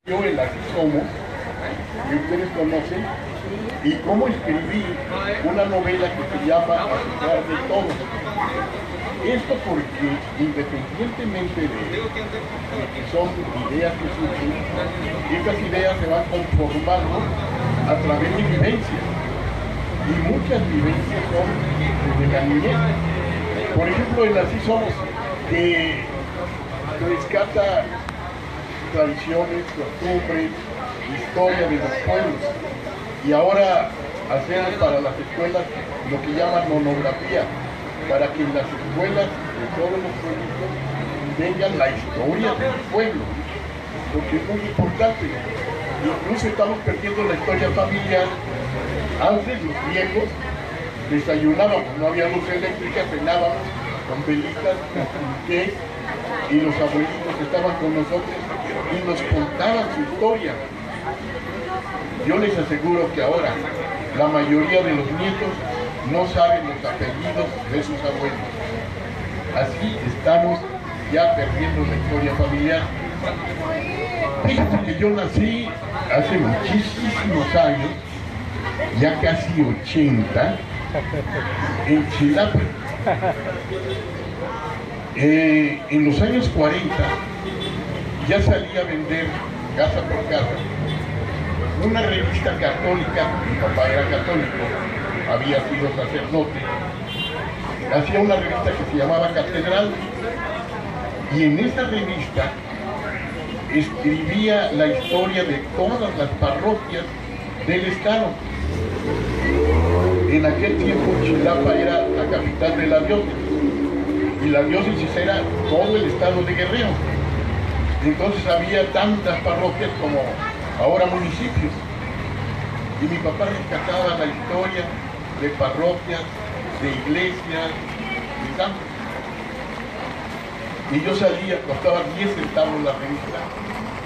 Yo el Así Somos, que ustedes conocen, y cómo escribí una novela que se llama A pesar de todo. Esto porque independientemente de que son ideas que surgen, estas ideas se van conformando a través de vivencias. Y muchas vivencias son desde la niñez. Por ejemplo, el Así Somos, que rescata tradiciones, costumbres, historia de los pueblos. Y ahora hacemos para las escuelas lo que llaman monografía, para que en las escuelas de todos los pueblos tengan la historia del pueblo, porque es muy importante. Incluso estamos perdiendo la historia familiar. Antes los viejos desayunábamos, no había luz eléctrica, cenábamos con velitas, con té, y los abuelitos estaban con nosotros y nos contaban su historia. Yo les aseguro que ahora la mayoría de los nietos no saben los apellidos de sus abuelos. Así estamos ya perdiendo la historia familiar. Fíjate que yo nací hace muchísimos años, ya casi 80, en Chilapa. En los años 40 ya salía a vender casa por casa una revista católica. Mi papá era católico, había sido sacerdote, hacía una revista que se llamaba Catedral, y en esa revista escribía la historia de todas las parroquias del estado. En aquel tiempo Chilapa era la capital de la diócesis, y la diócesis era todo el estado de Guerrero. Entonces había tantas parroquias como ahora municipios. Y mi papá rescataba la historia de parroquias, de iglesias, de santos. Y yo salía, costaba 10 centavos la revista.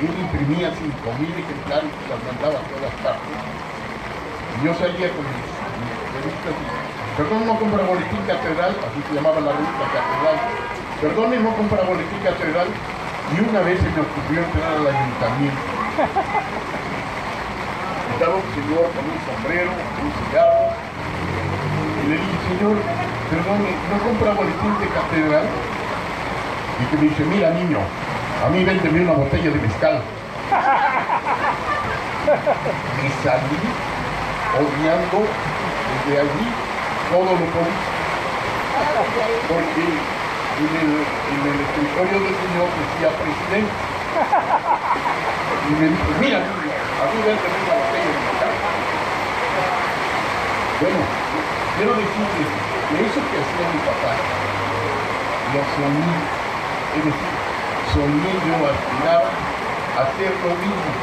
Él imprimía 5,000 ejemplares y las mandaba a todas partes. Y yo salía con mis revistas y, perdón, no compra boletín Catedral, así se llamaba la revista Catedral. Perdón, no compra boletín Catedral. Y una vez se me ocurrió entrar al ayuntamiento. Estaba un señor con un sombrero, un cigarro, y le dije, señor, perdón, ¿no compra boletín de Catedral? Y que me dice, mira niño, a mí véndeme una botella de mezcal. Y salí odiando desde allí todo lo político. Porque en el escritorio del señor decía presidente. Y me dijo, mira niño, a mí véndeme una botella de mezcal. Bueno, quiero decirles que eso que hacía mi papá, lo soñé. Es decir, soñé, yo aspiraba a hacer lo mismo,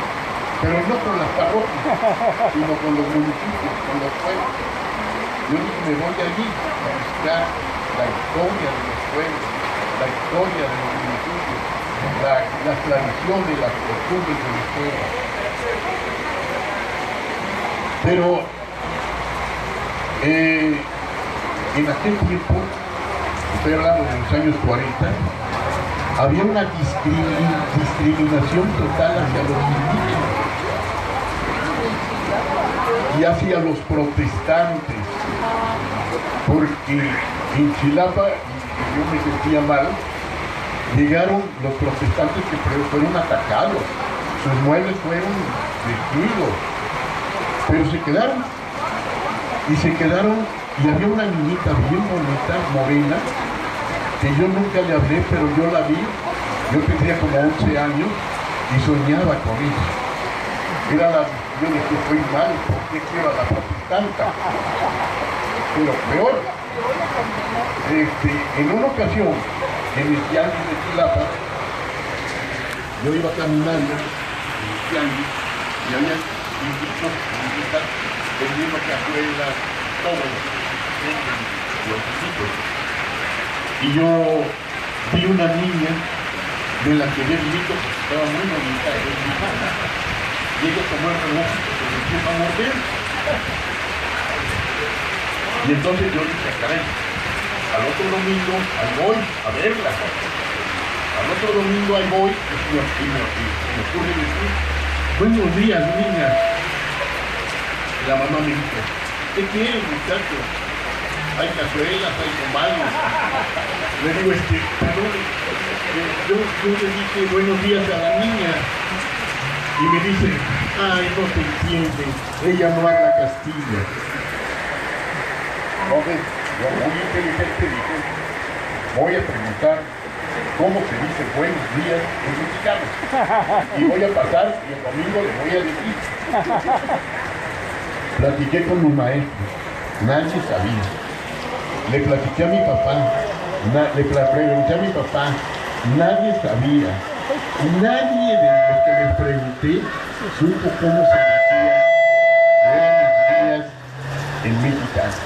pero no con las parroquias, sino con los municipios, con los pueblos. Yo dije, me voy allí a buscar la historia de los pueblos, la historia de los municipios, las tradiciones, las costumbres de los pueblos. Pero en aquel tiempo, estoy hablando de los años 40, había una discriminación total hacia los indígenas y hacia los protestantes, porque en Chilapa, yo me sentía mal, llegaron los protestantes que fueron atacados, sus muebles fueron destruidos, pero se quedaron, y había una niñita bien bonita, morena, que yo nunca le hablé, pero yo la vi. Yo tenía como 11 años y soñaba con ella. Yo dije, fui mal, ¿por qué quiero a la protestanta? Pero peor, en una ocasión, en el tianguis de Chilapa, yo iba caminando en el tianguis y había inditos, vendiendo cazuelas, todo, los inditos. Y yo vi una niña de la que vi el grito, que estaba muy bonita, es mi hermana. Y ella tomó el reloj y se me empieza a morder. Y entonces yo dije, caray, al otro domingo ahí voy a verla. Al otro domingo ahí voy, y me ocurre decir, Buenos días, niña. La mamá me dijo, ¿qué quieren, muchachos? Hay cazuelas, hay comados. Le digo, perdón, yo le dije buenos días a la niña. Y me dice, ay, no te entiende, ella no habla Castilla. Entonces, yo muy inteligente dije, voy a preguntar cómo se dice buenos días en mexicano. Y voy a pasar y el domingo le voy a decir. Platiqué con mi maestro, nadie sabía. Le platiqué a mi papá, le pregunté a mi papá, nadie sabía. Nadie de los que les pregunté supo cómo se decía buenos días en mexicano.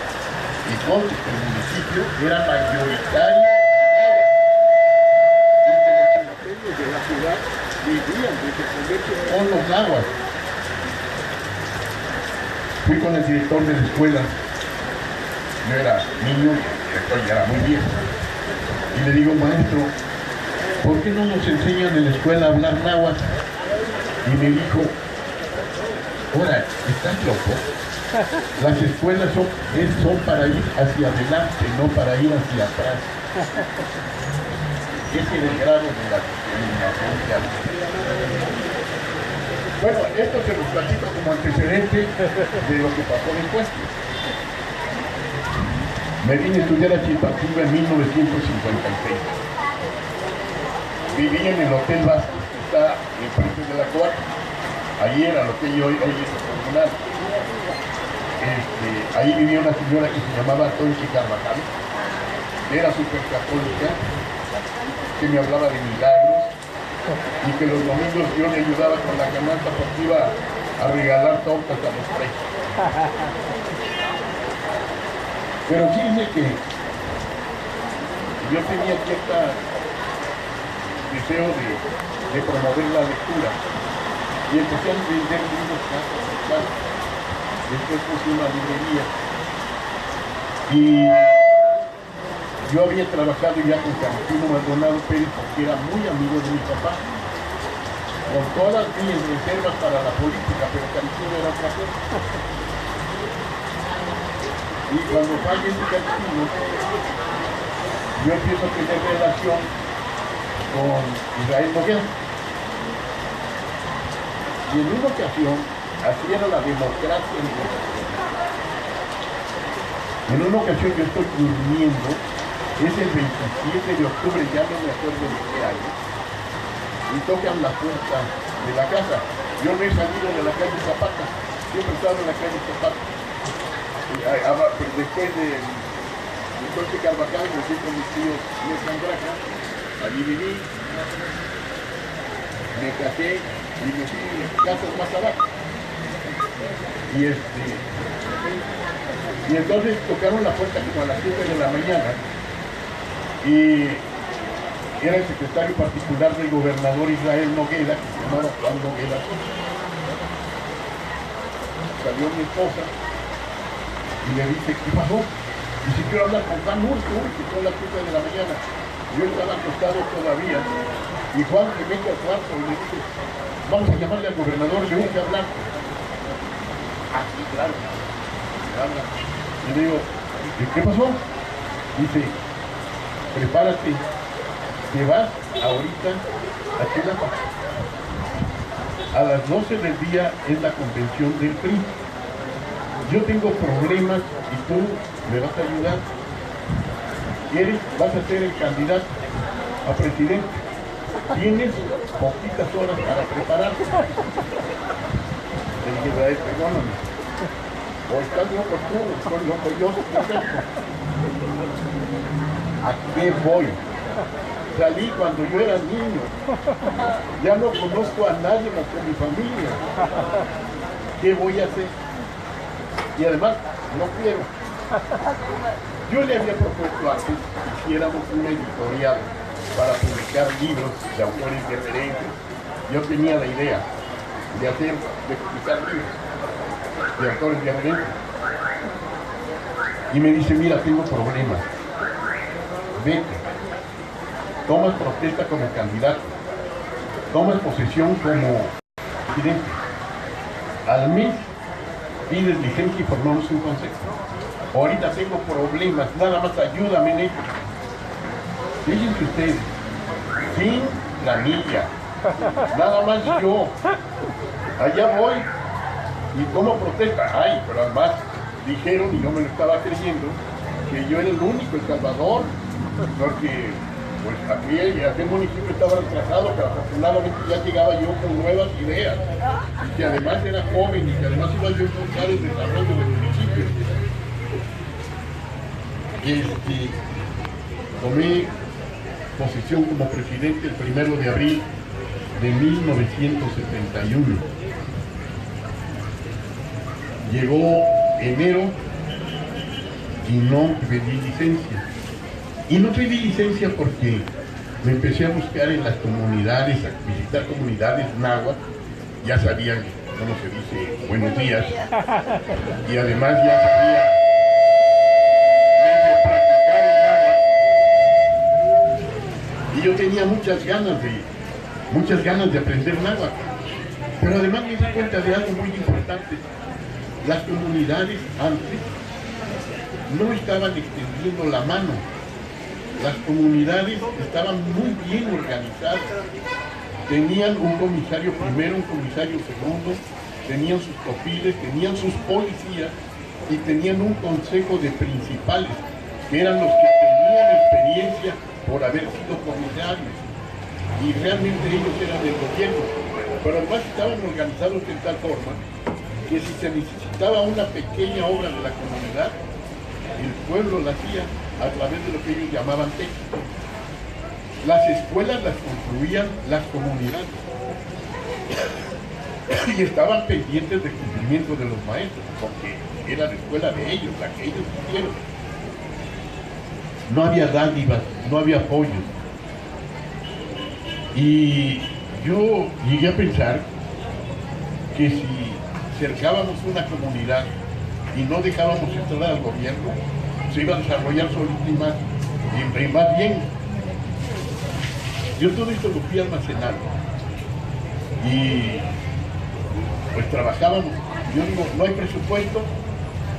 Entonces el municipio era mayoritario de la ciudad, vivían de ese comercio con los aguas. Fui con el director de la escuela. Yo era niño, el director ya era muy viejo. Y le digo, maestro, ¿por qué no nos enseñan en la escuela a hablar náhuatl? Y me dijo, ahora, ¿estás loco? Las escuelas son para ir hacia adelante, no para ir hacia atrás. Ese es el grado de la discriminación que hay. Bueno, esto se los platico como antecedente de lo que pasó después. Me vine a estudiar a Chilpancingo en 1956. Viví en el Hotel Vasco, que está en frente de la Coac. Allí era lo que hoy es el tribunal. Ahí vivía una señora que se llamaba Tonchi Carvajal, que era súper católica, que me hablaba de milagros y que los domingos yo le ayudaba con la canasta porque iba a regalar tortas a los presos. Pero fíjense que yo tenía cierto deseo de promover la lectura y empecé a vender libros clases. Después puse una librería y yo había trabajado ya con Campino Maldonado Pérez porque era muy amigo de mi papá, con todas mis reservas para la política, pero Campino era otra cosa. Y cuando fallece Campino, yo empiezo a tener relación con Israel Noguera. Y en una ocasión, así era la democracia en México. En una ocasión yo estoy durmiendo, es el 27 de octubre, ya no me acuerdo de qué año, y tocan la puerta de la casa. Yo no he salido de la calle Zapata, siempre he estado en la calle Zapata. Después de Carvajal, me fui con mis tíos en Sandraca, allí viví, me casé y me fui a casas más abajo. Y entonces tocaron la puerta como a las 7 de la mañana y era el secretario particular del gobernador Israel Noguera, que se llamaba Juan Noguera. Salió mi esposa y le dice, ¿qué pasó? Dice, quiero hablar con Juan Urco, que son las 7 de la mañana. Yo estaba acostado todavía y Juan se mete al cuarto y le dice, vamos a llamarle al gobernador, le urge hablar. Ah, sí, claro. Y le digo, ¿qué pasó? Dice, prepárate, te vas ahorita a Chilapa. A las 12 del día es la convención del PRI. Yo tengo problemas y tú me vas a ayudar. ¿Quieres? Vas a ser el candidato a presidente. Tienes poquitas horas para prepararte. Le dije, perdóname. O estás loco tú, estoy loco yo, perfecto. ¿A qué voy? Salí cuando yo era niño. Ya no conozco a nadie más que mi familia. ¿Qué voy a hacer? Y además, no quiero. Yo le había propuesto antes que hiciéramos una editorial para publicar libros de autores guerrerenses. Yo tenía la idea de publicar libros de autores guerrerenses. Y me dice, mira, tengo problemas. Vete. Tomas protesta como candidato. Tomas posesión como presidente. al mes pides licencia y formamos un consejo. Ahorita tengo problemas, nada más ayúdame en ello. Fíjense ustedes, sin planilla, nada más yo. Allá voy, y como protesta, ay, pero además dijeron, y yo me lo estaba creyendo, que yo era el único, El Salvador, porque pues aquel municipio estaba retrasado, pero afortunadamente ya llegaba yo con nuevas ideas, y que además era joven, y que además iba yo a buscar el desarrollo del municipio. Tomé posesión como presidente el 1 de abril de 1971. Llegó enero y no pedí licencia. Y no pedí licencia porque me empecé a buscar en las comunidades, a visitar comunidades náhuatl, ya sabían cómo se dice buenos días, y además ya sabía practicar el náhuatl. Y yo tenía muchas ganas de aprender náhuatl. Pero además me di cuenta de algo muy importante. Las comunidades antes no estaban extendiendo la mano. Las comunidades estaban muy bien organizadas. Tenían un comisario primero, un comisario segundo, tenían sus copiles, tenían sus policías y tenían un consejo de principales, que eran los que tenían experiencia por haber sido comisarios. Y realmente ellos eran del gobierno. Pero además estaban organizados de tal forma que si se necesitaba una pequeña obra de la comunidad, el pueblo la hacía a través de lo que ellos llamaban técnicos. Las escuelas las construían las comunidades y estaban pendientes del cumplimiento de los maestros, porque era la escuela de ellos, la que ellos hicieron. No había dádivas, no había apoyos. Y yo llegué a pensar que si cercábamos una comunidad y no dejábamos entrar al gobierno, se iba a desarrollar solito y más bien. Yo todo esto lo fui almacenando y pues trabajábamos. Yo digo, no hay presupuesto,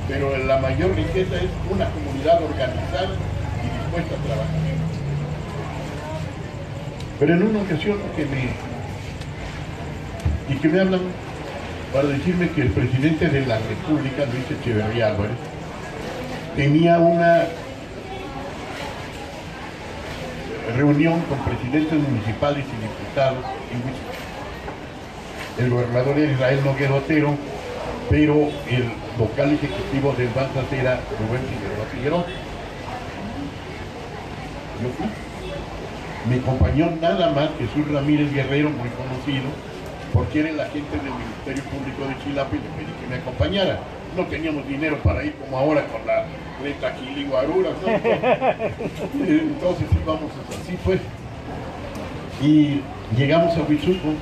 pero la mayor riqueza es una comunidad organizada y dispuesta a trabajar. Pero en una ocasión que me hablan para decirme que el presidente de la República, Luis Echeverría Álvarez, tenía una reunión con presidentes municipales y diputados en Huizuco. El gobernador era Israel Noguera Otero, pero el vocal ejecutivo del Banzas era Rubén Figueroa. Yo fui. Me acompañó nada más Jesús Ramírez Guerrero, muy conocido, porque era el agente del Ministerio Público de Chilapa, y le pedí que me acompañara. No teníamos dinero para ir como ahora con la renta Quiliguarura, ¿no? Entonces íbamos así pues. Y llegamos a Huizuco,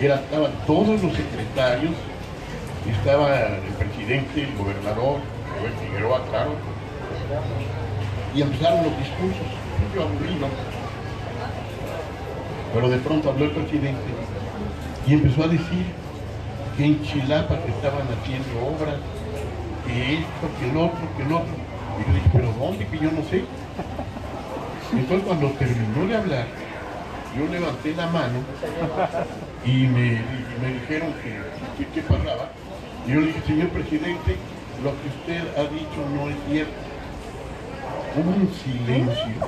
estaban todos los secretarios, estaba el presidente, el gobernador, Rubén Figueroa, claro, y empezaron los discursos, yo aburrido. Pero de pronto habló el presidente y empezó a decir que en Chilapa que estaban haciendo obras, que esto, que el otro. Y yo dije, ¿pero dónde? Que yo no sé. Entonces cuando terminó de hablar, yo levanté la mano y me dijeron que pasaba. Y yo le dije, señor presidente, lo que usted ha dicho no es cierto. Hubo un silencio.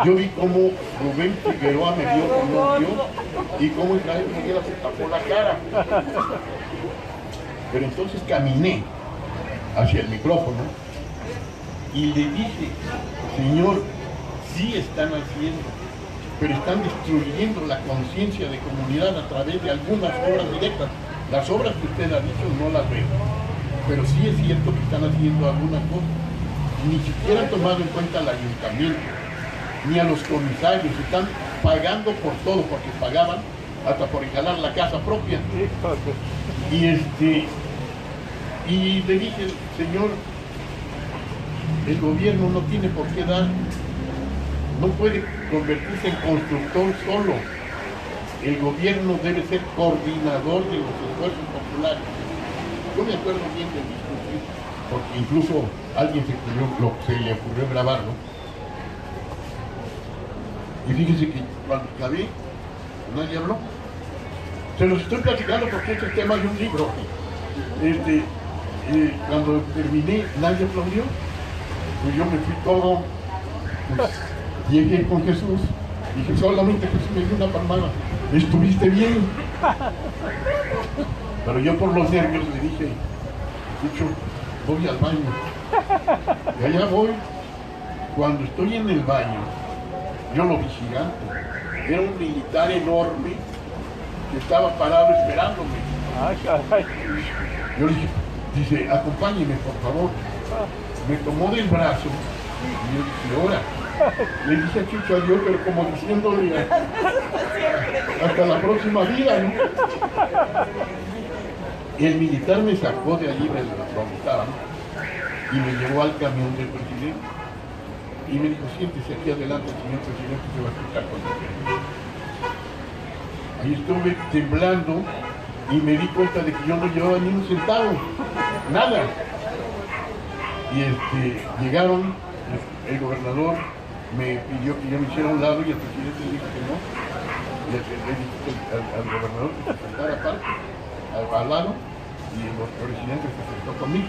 Yo vi cómo Rubén Figueroa me vio con los ojos y cómo Israel Noguera se tapó la cara. Pero entonces caminé hacia el micrófono y le dije, señor, sí están haciendo, pero están destruyendo la conciencia de comunidad a través de algunas obras directas. Las obras que usted ha dicho no las veo, pero sí es cierto que están haciendo algunas cosas. Ni siquiera han tomado en cuenta al ayuntamiento, ni a los comisarios, están pagando por todo, porque pagaban hasta por instalar la casa propia. Y le dije, señor, el gobierno no tiene por qué dar, no puede convertirse en constructor solo. el gobierno debe ser coordinador de los esfuerzos populares. Yo me acuerdo bien del discurso, porque incluso alguien se le ocurrió grabarlo. Y fíjense que cuando acabé, nadie habló. Se los estoy platicando porque este tema de un libro. Cuando terminé, nadie aplaudió. Pues yo me fui todo, pues, llegué con Jesús. Dije, solamente Jesús me dio una palmada. ¿Estuviste bien? Pero yo por los nervios le dije, escucho, voy al baño. Y allá voy. Cuando estoy en el baño, yo lo vi gigante. Era un militar enorme que estaba parado esperándome. Yo le dije, dice, acompáñeme por favor. Me tomó del brazo y yo dije, ahora. Le dije a Chucho adiós, pero como diciéndole hasta la próxima vida, ¿no? Y el militar me sacó de allí de donde estaban y me llevó al camión del presidente. Y me dijo, siéntese aquí adelante, el señor presidente se va a escuchar con usted. Ahí estuve temblando y me di cuenta de que yo no llevaba ni un centavo, nada. Y llegaron, el gobernador me pidió que yo me hiciera a un lado y el presidente le dijo que no. Y le dije al gobernador que se sentara aparte, al lado, y el presidente se sentó conmigo.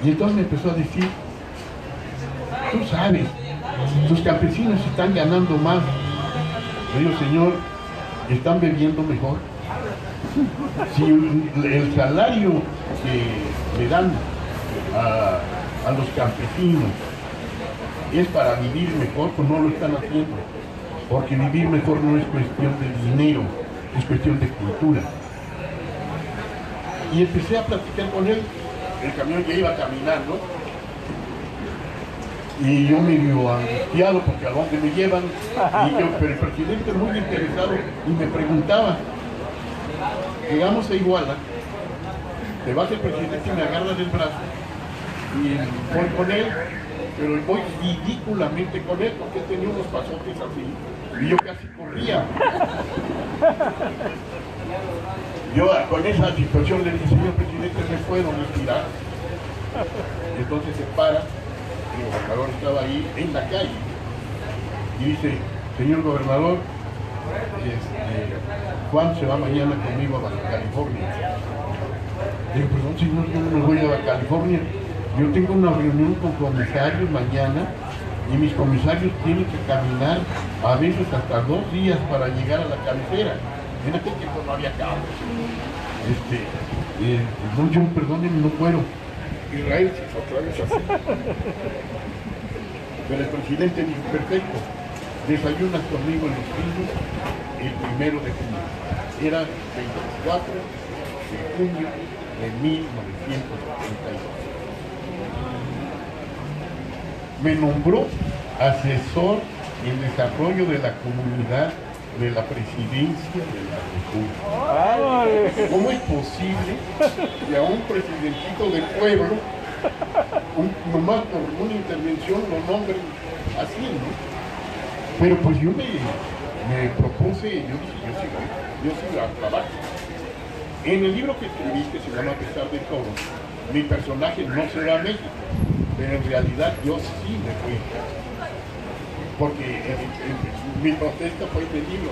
Y entonces me empezó a decir, tú sabes, tus campesinos están ganando más. Le digo, señor, están bebiendo mejor. Si el salario que le dan a los campesinos es para vivir mejor, pues no lo están haciendo, porque vivir mejor no es cuestión de dinero, es cuestión de cultura. Y empecé a platicar con él, el camión ya iba caminando, y yo medio angustiado porque a dónde me llevan, pero el presidente muy interesado y me preguntaba. Llegamos a Iguala, te vas el presidente y me agarra del brazo y voy con él, pero voy ridículamente con él porque él tenía unos pasotes así y yo casi corría. Yo con esa situación le dije, señor presidente, ¿me puedo retirar? Y entonces se para, el gobernador estaba ahí en la calle y dice, señor gobernador, Juan se va mañana conmigo a Baja California. Le digo, perdón señor, yo no me voy a Baja California. Yo tengo una reunión con comisarios mañana y mis comisarios tienen que caminar a veces hasta 2 días para llegar a la cabecera. En aquel tiempo no había carros. No, yo, perdónenme, no puedo. Israel se hizo otra vez así. Pero el presidente dijo, perfecto, desayunas conmigo en los Pinos el 1 de junio. Era 24 de junio de 1932. Me nombró asesor en desarrollo de la comunidad de la presidencia de la República. ¿Cómo es posible que a un presidentito del pueblo, nomás por una intervención, lo nombren así, no? Pero pues yo me propuse, yo dije, yo sigo a trabajo. En el libro que escribí, que se llama A pesar de todo, mi personaje no se va a México, pero en realidad yo sí me fui. Porque mi protesta fue en el libro,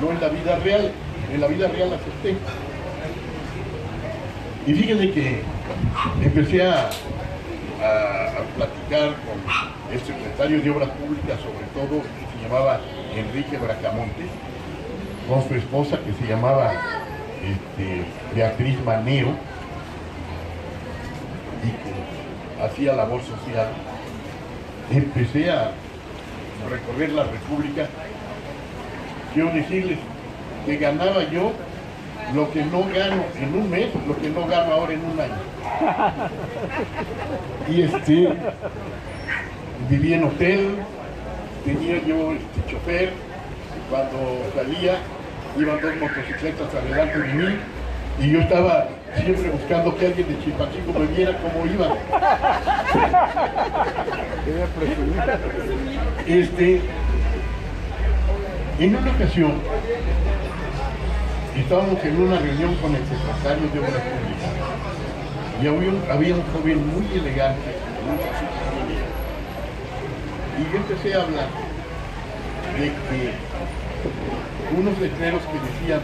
no en la vida real. En la vida real acepté. Y fíjense que empecé a platicar con el secretario de Obras Públicas, sobre todo, que se llamaba Enrique Bracamontes, con su esposa que se llamaba Beatriz Manero, y que hacía labor social. Empecé a recorrer la República. Quiero decirles que ganaba yo lo que no gano en un mes, lo que no gano ahora en un año. Y viví en hotel, tenía yo chofer, cuando salía iban 2 motocicletas adelante de mí y yo estaba siempre buscando que alguien de Chilpancingo me viera cómo iba. En una ocasión estábamos en una reunión con el secretario de Obras Públicas y había un joven muy elegante, y yo empecé a hablar de que unos letreros que decían: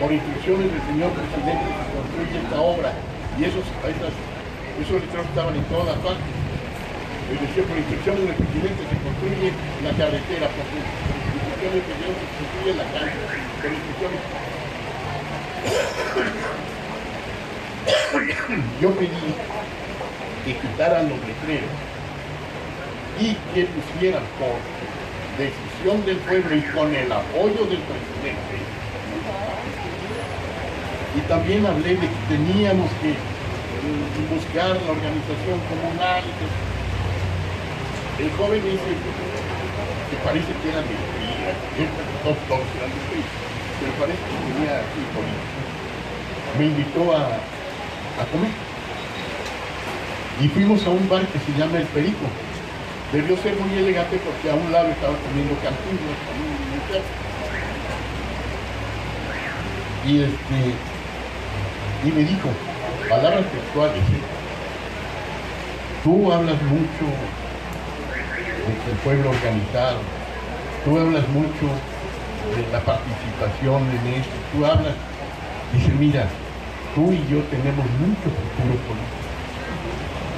por instrucciones del señor presidente se construye esta obra, y esos letreros estaban en todas partes. Es decir, por instrucciones del presidente se construye la carretera, por instrucciones del presidente se construye la calle, por instrucciones. Yo pedí que quitaran los letreros y que pusieran por decisión del pueblo y con el apoyo del presidente. Y también hablé de que teníamos que buscar la organización comunal. El joven dice que parece que era mentira, todos eran mentiras, pero parece que tenía aquí política. Me invitó a comer. Y fuimos a un bar que se llama El Perico. Debió ser muy elegante porque a un lado estaba comiendo cantinas, y me dijo, palabras textuales: tú hablas mucho del pueblo organizado, tú hablas mucho de la participación en esto, tú hablas, dice, mira, tú y yo tenemos mucho futuro político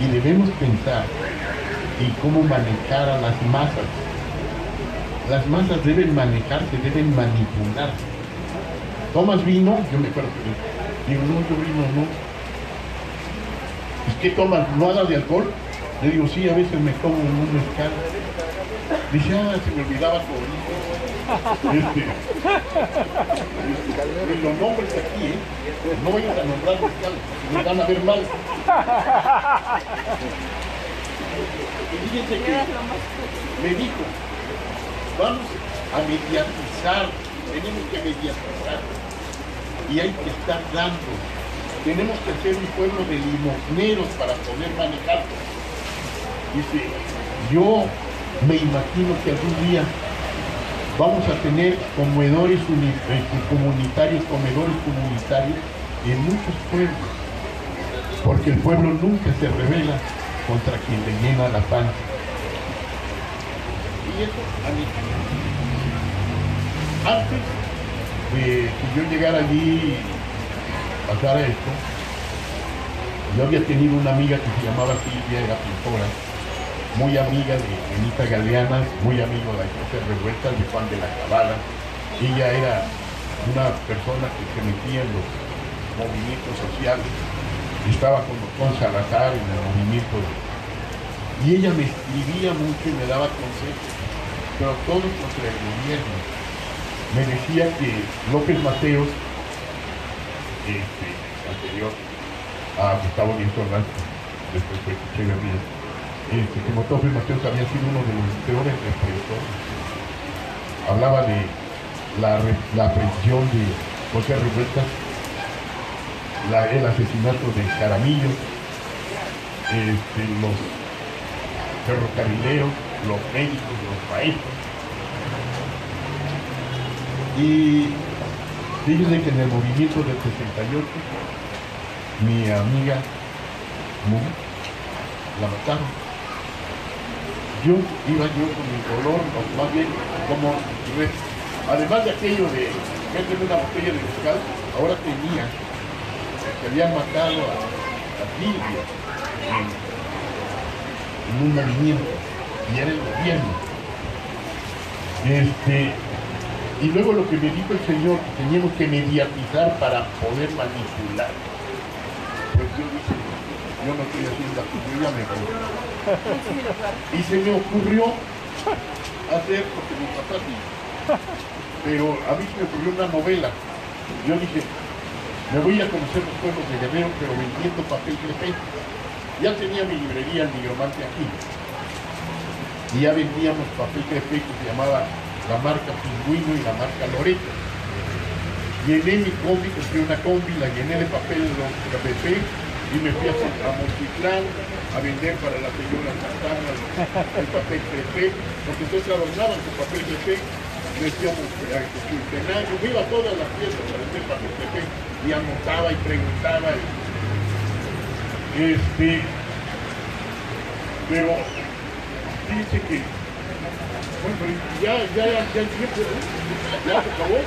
y debemos pensar en cómo manejar a las masas. Las masas deben manejarse, deben manipularse. ¿Tomas vino? Yo me acuerdo que digo, no, yo vino no. ¿Es que tomas nada de alcohol? Le digo, sí, a veces me tomo un mezcal. Dice, se me olvidaba todo. Los nombres aquí, no vayas a nombrar mezcal, nos van a ver mal. Y fíjense que me dijo, vamos a mediatizar, tenemos que mediatizar, y hay que estar dando, tenemos que ser un pueblo de limosneros para poder manejarlo. Dice, yo me imagino que algún día vamos a tener comedores comunitarios en muchos pueblos, porque el pueblo nunca se rebela contra quien le llena la panza. Y eso a mí, antes de que yo llegara allí y pasara esto, yo había tenido una amiga que se llamaba Silvia, era pintora, muy amiga de Benita Galeana, muy amigo de José Revueltas, de Juan de la Cabala. Ella era una persona que se metía en los movimientos sociales, estaba con Don Salazar en el movimiento, y ella me escribía mucho y me daba consejos, pero todo contra el gobierno. Me decía que López Mateos, anterior a Gustavo Nieto Ordaz, después fue Che Gabriel, que López Mateos había sido uno de los peores represores. Hablaba de la aprehensión de José Revueltas, el asesinato de Jaramillo, los ferrocarrileros, los médicos, los maestros. Y fíjense que en el movimiento del 68, mi amiga murió, la mataron. Yo iba con mi dolor, más bien como, además de aquello de meterme una botella de mezcal, ahora tenía que habían matado a Silvia en un movimiento, y era el gobierno. Y luego lo que me dijo el señor, que teníamos que mediatizar para poder manipular. Pues yo dije, yo no estoy haciendo aquí, yo ya me voy. Y se me ocurrió hacer, porque mi papá sí, pero a mí se me ocurrió una novela. Yo dije, me voy a conocer los pueblos de Guerrero, pero vendiendo papel crepé. Ya tenía mi librería, el Nigromante aquí, y ya vendíamos papel crepé que se llamaba la marca Pingüino y la marca Loreto. Llené mi combi, compré una combi, la llené de papel crepé y me fui a Montitlán a vender para la señora Santana el papel crepé, porque entonces adornaban con papel crepé. metíamos yo me iba a todas las fiestas para el Tepa y anotaba y preguntaba. Pero dice que, bueno, ya el tiempo, ya se acabó.